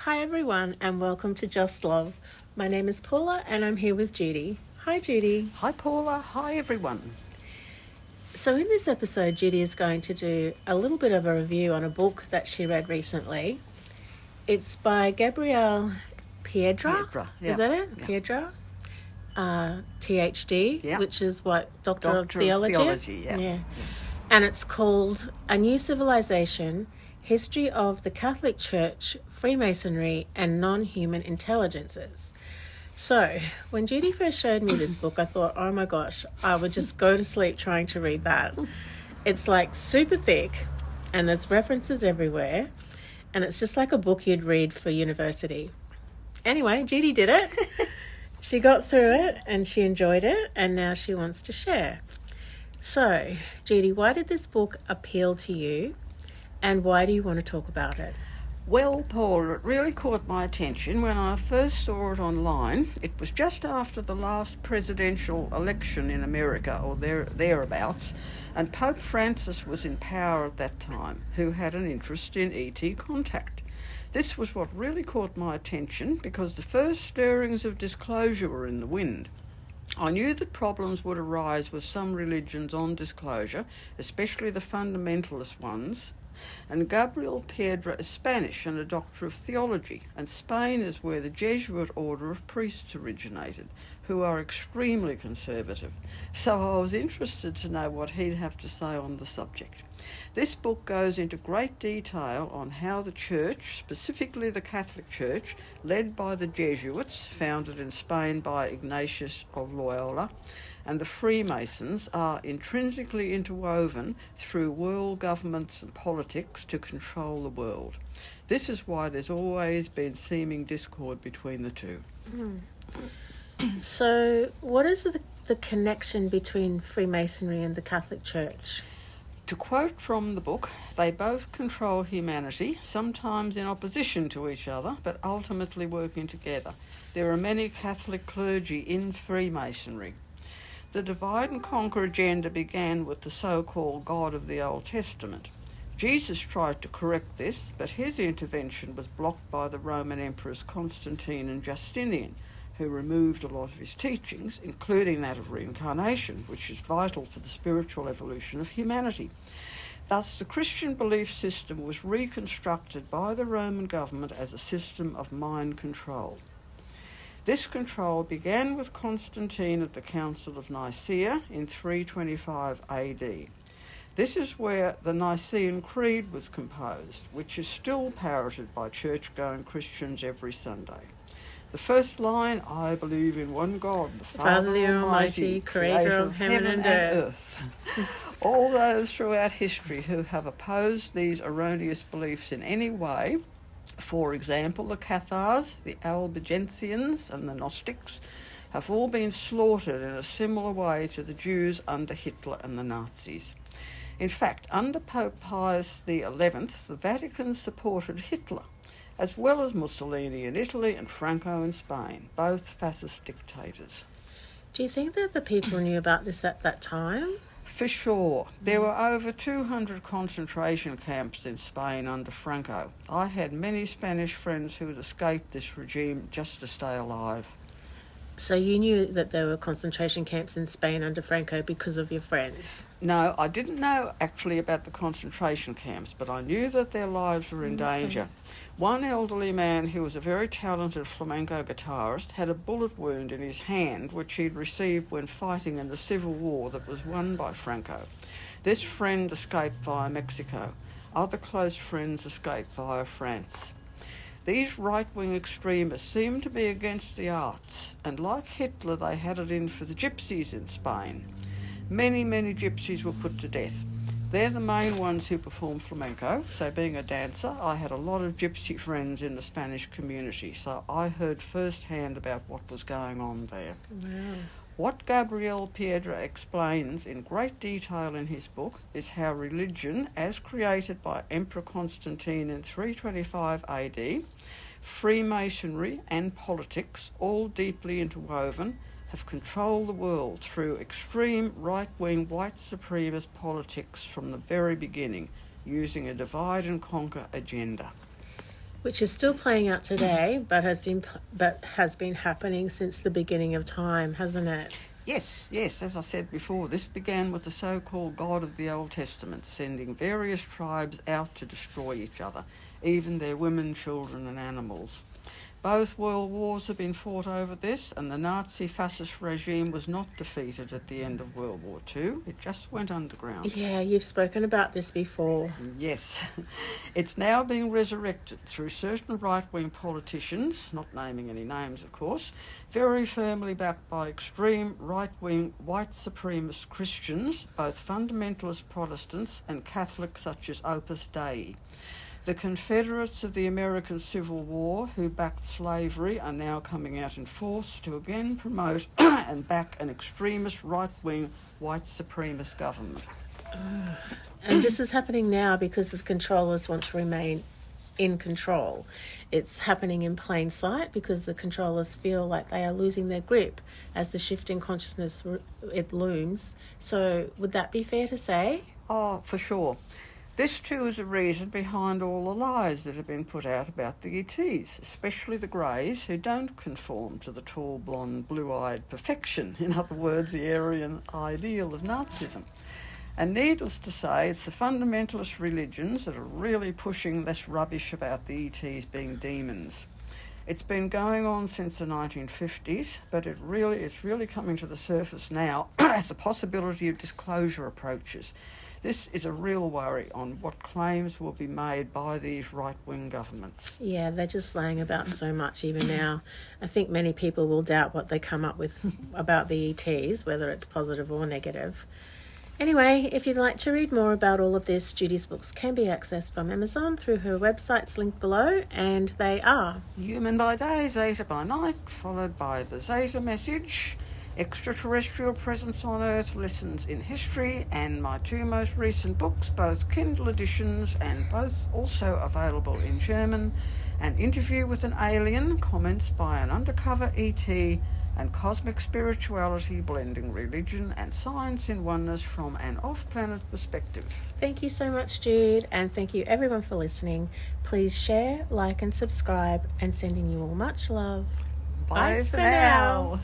Hi everyone and welcome to Just Love. My name is Paula and I'm here with Judy. Hi Judy. Hi Paula, hi everyone. So in this episode, Judy is going to do a little bit of a review on a book that she read recently. It's by Gabriel Piedra. Is that it? Yeah. Piedra? Th.D, which is what? Doctor of Theology? Yeah. And it's called A New Civilization, History of the Catholic Church, Freemasonry and Non-Human Intelligences. So, when Judy first showed me this book, I thought, oh my gosh, I would just go to sleep trying to read that. It's like super thick and there's references everywhere and it's just like a book you'd read for university. Anyway, Judy did it. She got through it and she enjoyed it and now she wants to share. So, Judy, why did this book appeal to you and why do you want to talk about it? Well, Paul, it really caught my attention when I first saw it online. It was just after the last presidential election in America, or thereabouts, and Pope Francis was in power at that time, who had an interest in ET contact. This was what really caught my attention because the first stirrings of disclosure were in the wind. I knew that problems would arise with some religions on disclosure, especially the fundamentalist ones, and Gabriel Piedra is Spanish and a Doctor of Theology, and Spain is where the Jesuit order of priests originated, who are extremely conservative. So I was interested to know what he'd have to say on the subject. This book goes into great detail on how the Church, specifically the Catholic Church, led by the Jesuits, founded in Spain by Ignatius of Loyola, and the Freemasons are intrinsically interwoven through world governments and politics to control the world. This is why there's always been seeming discord between the two. So, what is the connection between Freemasonry and the Catholic Church? To quote from the book, they both control humanity, sometimes in opposition to each other, but ultimately working together. There are many Catholic clergy in Freemasonry. The divide and conquer agenda began with the so-called God of the Old Testament. Jesus tried to correct this, but his intervention was blocked by the Roman emperors Constantine and Justinian, who removed a lot of his teachings, including that of reincarnation, which is vital for the spiritual evolution of humanity. Thus, the Christian belief system was reconstructed by the Roman government as a system of mind control. This control began with Constantine at the Council of Nicaea in 325 AD. This is where the Nicene Creed was composed, which is still parroted by church-going Christians every Sunday. The first line, I believe in one God, the Father the Almighty, creator of heaven and earth. All those throughout history who have opposed these erroneous beliefs in any way, for example, the Cathars, the Albigensians and the Gnostics, have all been slaughtered in a similar way to the Jews under Hitler and the Nazis. In fact, under Pope Pius XI, the Vatican supported Hitler, as well as Mussolini in Italy and Franco in Spain, both fascist dictators. Do you think that the people knew about this at that time? For sure. There were over 200 concentration camps in Spain under Franco. I had many Spanish friends who had escaped this regime just to stay alive. So you knew that there were concentration camps in Spain under Franco because of your friends? No, I didn't know actually about the concentration camps, but I knew that their lives were in danger. One elderly man who was a very talented flamenco guitarist had a bullet wound in his hand which he'd received when fighting in the civil war that was won by Franco. This friend escaped via Mexico. Other close friends escaped via France. These right-wing extremists seem to be against the arts, and like Hitler, they had it in for the gypsies in Spain. Many, many gypsies were put to death. They're the main ones who perform flamenco, so being a dancer, I had a lot of gypsy friends in the Spanish community, so I heard firsthand about what was going on there. Wow. What Gabriel Piedra explains in great detail in his book is how religion, as created by Emperor Constantine in 325 AD, Freemasonry and politics, all deeply interwoven, have controlled the world through extreme right-wing white-supremist politics from the very beginning, using a divide-and-conquer agenda. Which is still playing out today, but has been happening since the beginning of time, hasn't it? Yes, as I said before, this began with the so-called God of the Old Testament, sending various tribes out to destroy each other, even their women, children and animals. Both world wars have been fought over this, and the Nazi fascist regime was not defeated at the end of World War II. It just went underground. Yeah, you've spoken about this before. Yes. It's now being resurrected through certain right-wing politicians, not naming any names, of course, very firmly backed by extreme right-wing white-supremist Christians, both Fundamentalist Protestants and Catholics such as Opus Dei. The Confederates of the American Civil War, who backed slavery, are now coming out in force to again promote and back an extremist right-wing white supremacist government. And this is happening now because the controllers want to remain in control. It's happening in plain sight because the controllers feel like they are losing their grip as the shift in consciousness it looms. So would that be fair to say? Oh, for sure. This too is a reason behind all the lies that have been put out about the ETs, especially the Greys, who don't conform to the tall, blonde, blue-eyed perfection, in other words, the Aryan ideal of Nazism. And needless to say, it's the fundamentalist religions that are really pushing this rubbish about the ETs being demons. It's been going on since the 1950s, but it's really coming to the surface now as the possibility of disclosure approaches. This is a real worry on what claims will be made by these right-wing governments. Yeah, they're just laying about so much even now. I think many people will doubt what they come up with about the ETs, whether it's positive or negative. Anyway, if you'd like to read more about all of this, Judy's books can be accessed from Amazon through her websites linked below, and they are Human by Day, Zeta by Night, followed by the Zeta Message, Extraterrestrial Presence on Earth, Lessons in History, and my two most recent books, both Kindle editions and both also available in German, An Interview with an Alien, Comments by an Undercover ET, and Cosmic Spirituality, Blending Religion and Science in Oneness from an Off-Planet Perspective. Thank you so much, Jude, and thank you everyone for listening. Please share, like and subscribe, and sending you all much love. Bye for now.